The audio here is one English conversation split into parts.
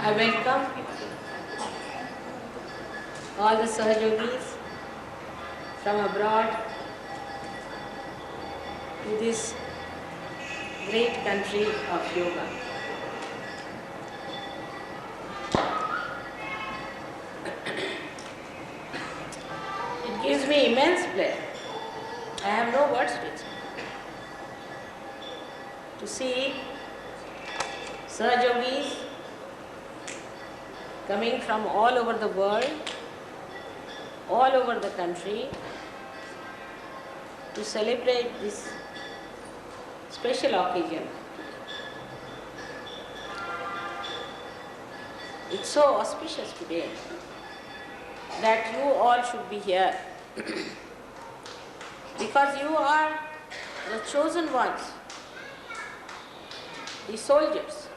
I welcome all the Sahajogis from abroad to this great country of yoga. It gives me immense pleasure. I have no words to explain. To see Sahajogis coming from all over the world, all over the country, to celebrate this special occasion. It's so auspicious today that you all should be here because you are the chosen ones, the soldiers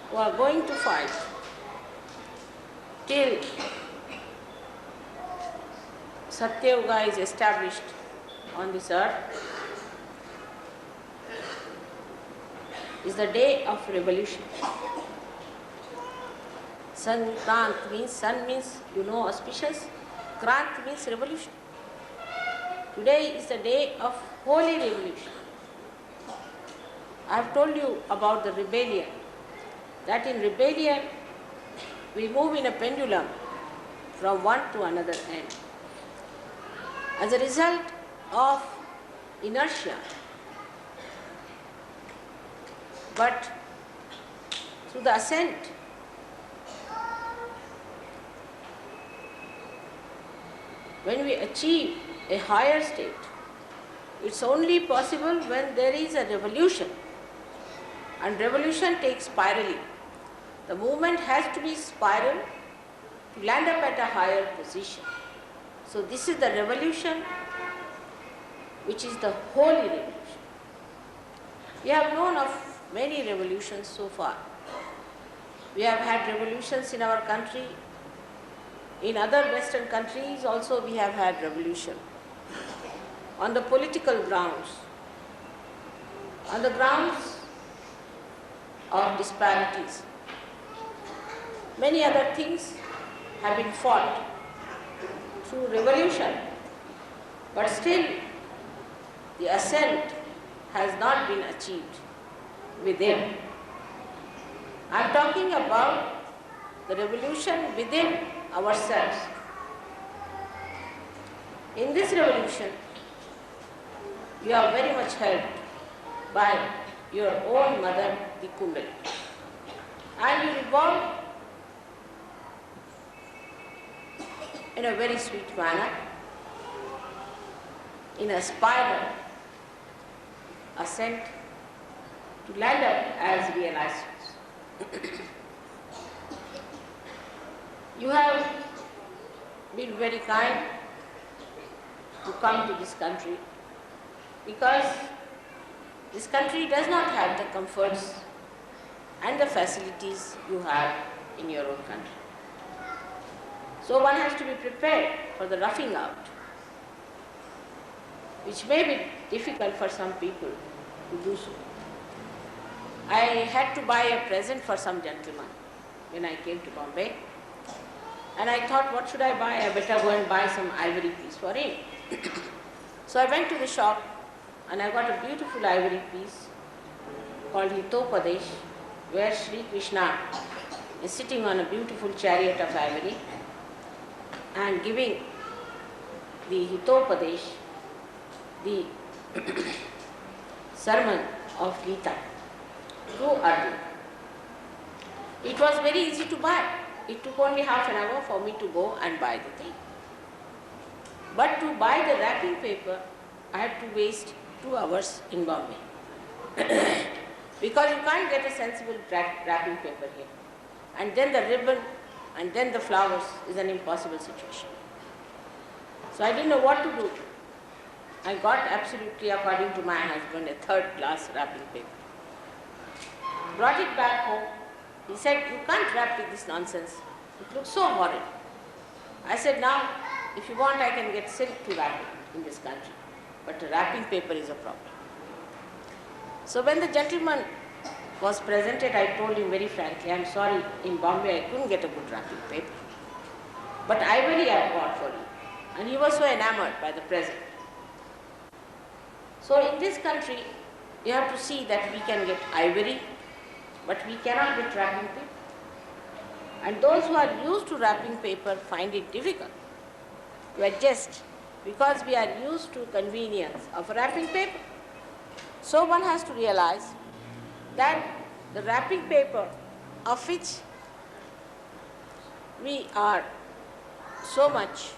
who are going to fight till Satya Yuga is established on this earth. Is the day of revolution. Sankrant means, sun means, auspicious. Krant means revolution. Today is the day of holy revolution. I have told you about the rebellion. That in rebellion, we move in a pendulum from one to another end. As a result of inertia, but through the ascent, when we achieve a higher state, it's only possible when there is a revolution, and revolution takes spirally. The movement has to be spiral to land up at a higher position. So this is the revolution, which is the holy revolution. We have known of many revolutions so far. We have had revolutions in our country. In other Western countries also we have had revolution. On the political grounds, on the grounds of disparities. Many other things have been fought through revolution, but still the ascent has not been achieved within. I am talking about the revolution within ourselves. In this revolution, you are very much helped by your own mother, the Kundalini. And you revolve in a very sweet manner, in a spiral ascent to land up as realized souls. You have been very kind to come to this country because this country does not have the comforts and the facilities you have in your own country. So one has to be prepared for the roughing out, which may be difficult for some people to do so. I had to buy a present for some gentleman when I came to Bombay, and I thought, what should I buy? I better go and buy some ivory piece for him. So I went to the shop and I got a beautiful ivory piece called Hitopadesh, where Sri Krishna is sitting on a beautiful chariot of ivory and giving the Hitopadesh, the sermon of Gita, to Arjuna. It was very easy to buy. It took only half an hour for me to go and buy the thing. But to buy the wrapping paper, I had to waste 2 hours in Bombay. Because you can't get a sensible wrapping paper here. And then the ribbon and then the flowers is an impossible situation. So I didn't know what to do. I got absolutely, according to my husband, a third-class wrapping paper. Brought it back home. He said, you can't wrap with this nonsense. It looks so horrid. I said, now, if you want, I can get silk to wrap it in this country. But the wrapping paper is a problem. So when the gentleman was presented, I told him very frankly, I'm sorry, in Bombay I couldn't get a good wrapping paper. But ivory I bought for you. And he was so enamored by the present. So in this country, you have to see that we can get ivory, but we cannot get wrapping paper. And those who are used to wrapping paper find it difficult to adjust because we are used to convenience of wrapping paper. So one has to realize that the wrapping paper of which we are so much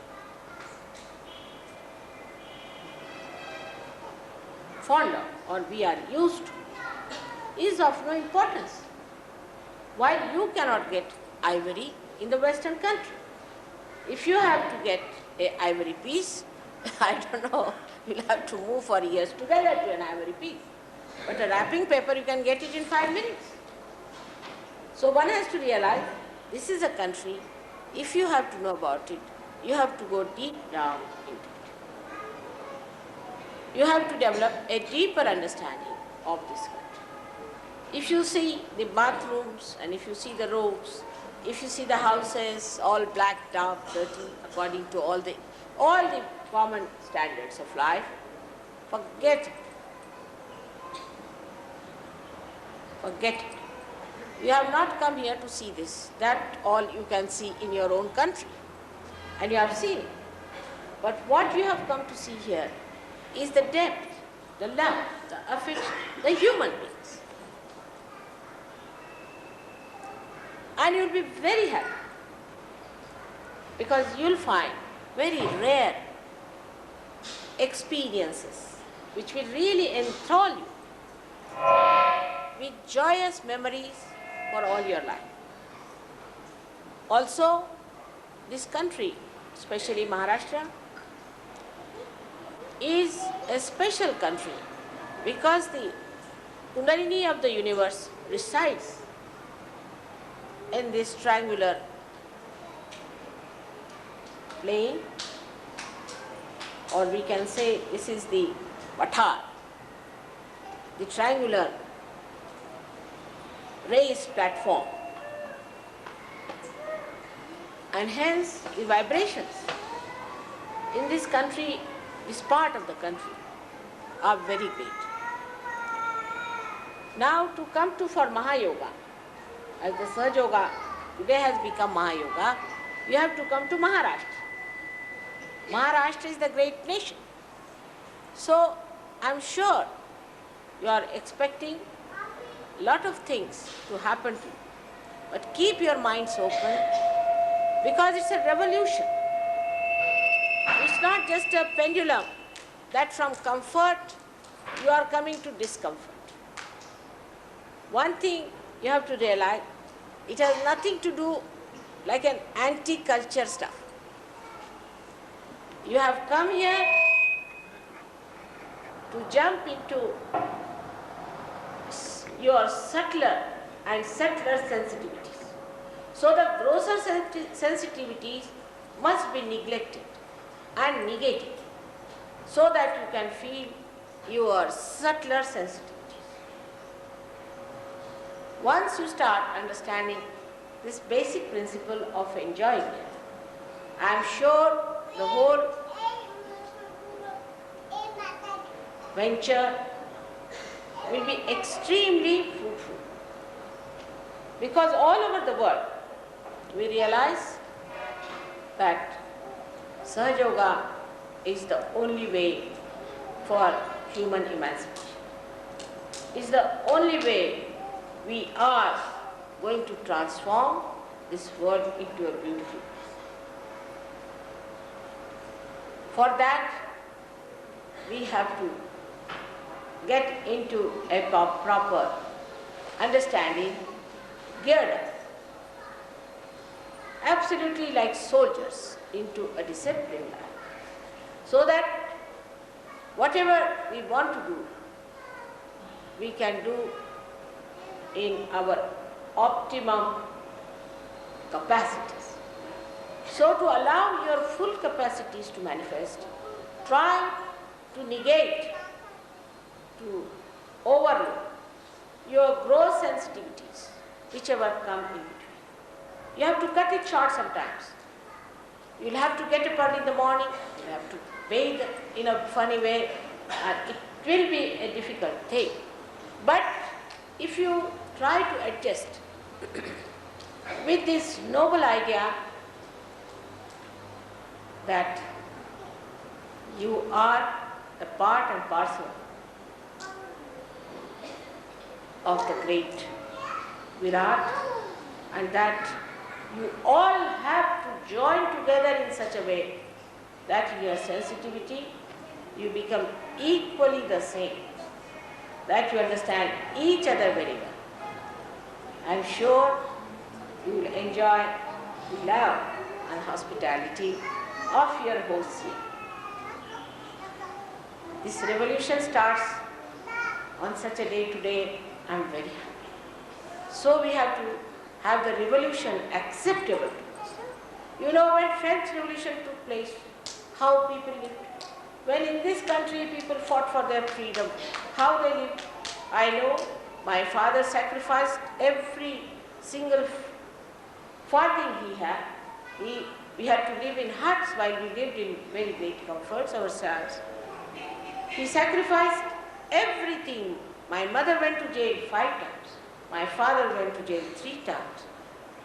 fond of or we are used to is of no importance, while you cannot get ivory in the Western country. If you have to get an ivory piece, I don't know, you'll have to move for years together to an ivory piece. But a wrapping paper, you can get it in 5 minutes. So one has to realize this is a country, if you have to know about it, you have to go deep down into it. You have to develop a deeper understanding of this country. If you see the bathrooms and if you see the roads, if you see the houses all blacked up, dirty, according to all the common standards of life, forget it. Forget it. You have not come here to see this. That all you can see in your own country. And you have seen it. But what you have come to see here is the depth, the love, the affection, the human beings. And you'll be very happy because you'll find very rare experiences which will really enthrall you with joyous memories for all your life. Also, this country, especially Maharashtra, is a special country because the Kundalini of the universe resides in this triangular plane, or we can say this is the Vatar, the triangular raised platform, and hence the vibrations in this country, this part of the country, are very great. Now to come to for Mahayoga, as the Sahaja Yoga today has become Mahayoga, you have to come to Maharashtra. Maharashtra is the great nation. So I am sure you are expecting a lot of things to happen to you. But keep your minds open because it's a revolution. It's not just a pendulum that from comfort you are coming to discomfort. One thing you have to realize, it has nothing to do like an anti-culture stuff. You have come here to jump into your subtler and subtler sensitivities. So the grosser sensitivities must be neglected and negated so that you can feel your subtler sensitivities. Once you start understanding this basic principle of enjoyment, I am sure the whole venture will be extremely fruitful. Because all over the world, we realize that Sahaja Yoga is the only way for human emancipation. It's the only way we are going to transform this world into a beautiful place. For that, we have to get into a proper understanding, geared up, absolutely like soldiers into a disciplined life, so that whatever we want to do, we can do in our optimum capacities. So to allow your full capacities to manifest, try to negate, to overlook your gross sensitivities, whichever come in between. You have to cut it short sometimes. You'll have to get up early in the morning, you'll have to bathe in a funny way, and it will be a difficult thing. But if you try to adjust with this noble idea that you are a part and parcel of the great Virat, and that you all have to join together in such a way that in your sensitivity you become equally the same, that you understand each other very well. I am sure you will enjoy the love and hospitality of your hosts here. This revolution starts on such a day today. I am very happy. So we have to have the revolution acceptable to us. You know, when French Revolution took place, how people lived. When in this country people fought for their freedom, how they lived. I know my father sacrificed every single farthing he had. We had to live in huts while we lived in very great comforts ourselves. He sacrificed everything. My mother went to jail 5 times. My father went to jail 3 times.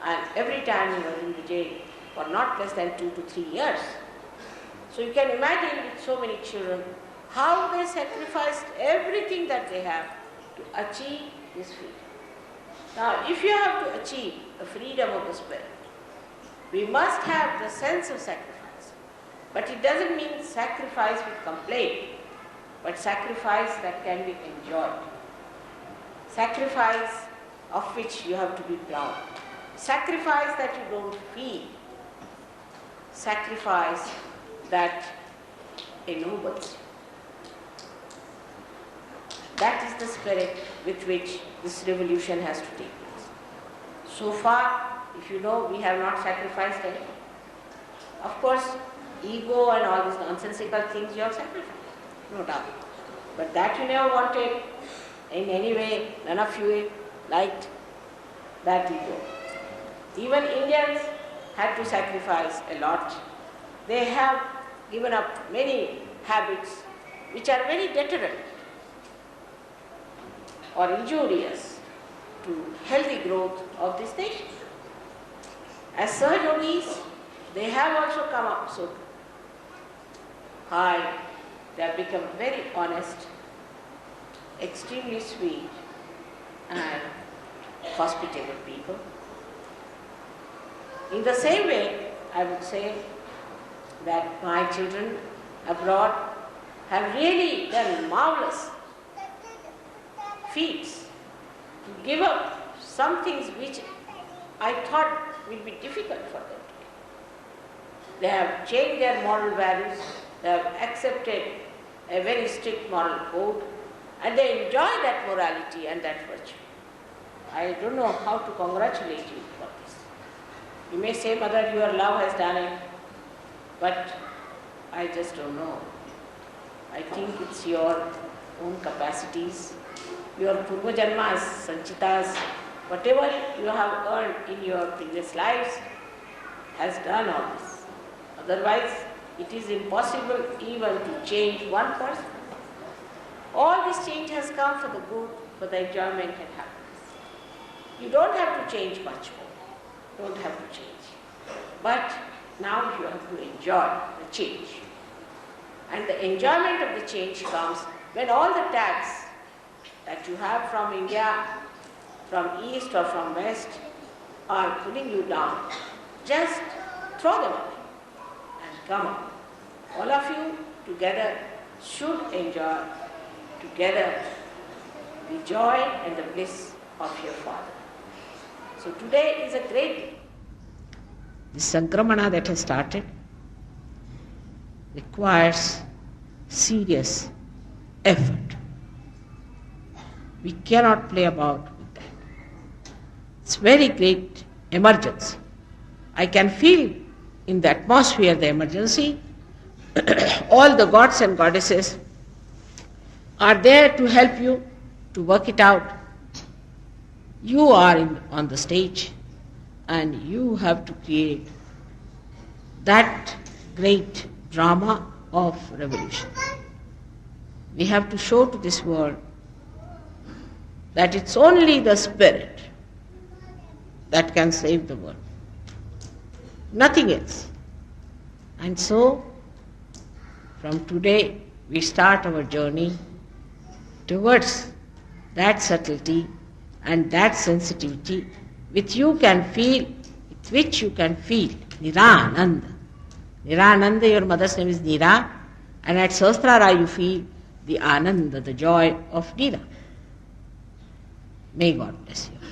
And every time he was in the jail for not less than 2 to 3 years. So you can imagine with so many children how they sacrificed everything that they have to achieve this freedom. Now, if you have to achieve the freedom of the spirit, we must have the sense of sacrifice. But it doesn't mean sacrifice with complaint, but sacrifice that can be enjoyed. Sacrifice of which you have to be proud. Sacrifice that you don't feel. Sacrifice that ennobles you. That is the spirit with which this revolution has to take place. So far, if you know, we have not sacrificed anything. Of course, ego and all these nonsensical things you have sacrificed, no doubt. But that you never wanted in any way, none of you liked that ego. Even Indians had to sacrifice a lot. They have given up many habits which are very deterrent or injurious to healthy growth of this nation. As Sahajogis, they have also come up so high. They have become very honest, extremely sweet and hospitable people. In the same way, I would say that my children abroad have really done marvelous feats to give up some things which I thought will be difficult for them to do. They have changed their moral values, they have accepted a very strict moral code, and they enjoy that morality and that virtue. I don't know how to congratulate you for this. You may say, Mother, your love has done it, but I just don't know. I think it's your own capacities, your purva janmas, sanchitas, whatever you have earned in your previous lives has done all this. Otherwise, it is impossible even to change one person. All this change has come for the good, for the enjoyment and happiness. You don't have to change much more. Don't have to change. But now you have to enjoy the change. And the enjoyment of the change comes when all the tags that you have from India, from east or from west, are pulling you down. Just throw them away and come up. All of you together should enjoy together the joy and the bliss of your Father. So today is a great day. The Sankramana that has started requires serious effort. We cannot play about with that. It's very great emergency. I can feel in the atmosphere the emergency. All the gods and goddesses are there to help you to work it out. You are on the stage and you have to create that great drama of revolution. We have to show to this world that it's only the spirit that can save the world, nothing else. And so, from today, we start our journey towards that subtlety and that sensitivity with which you can feel Nirananda. Nirananda, your mother's name is Nira, and at Sahasrara you feel the Ananda, the joy of Nira. May God bless you.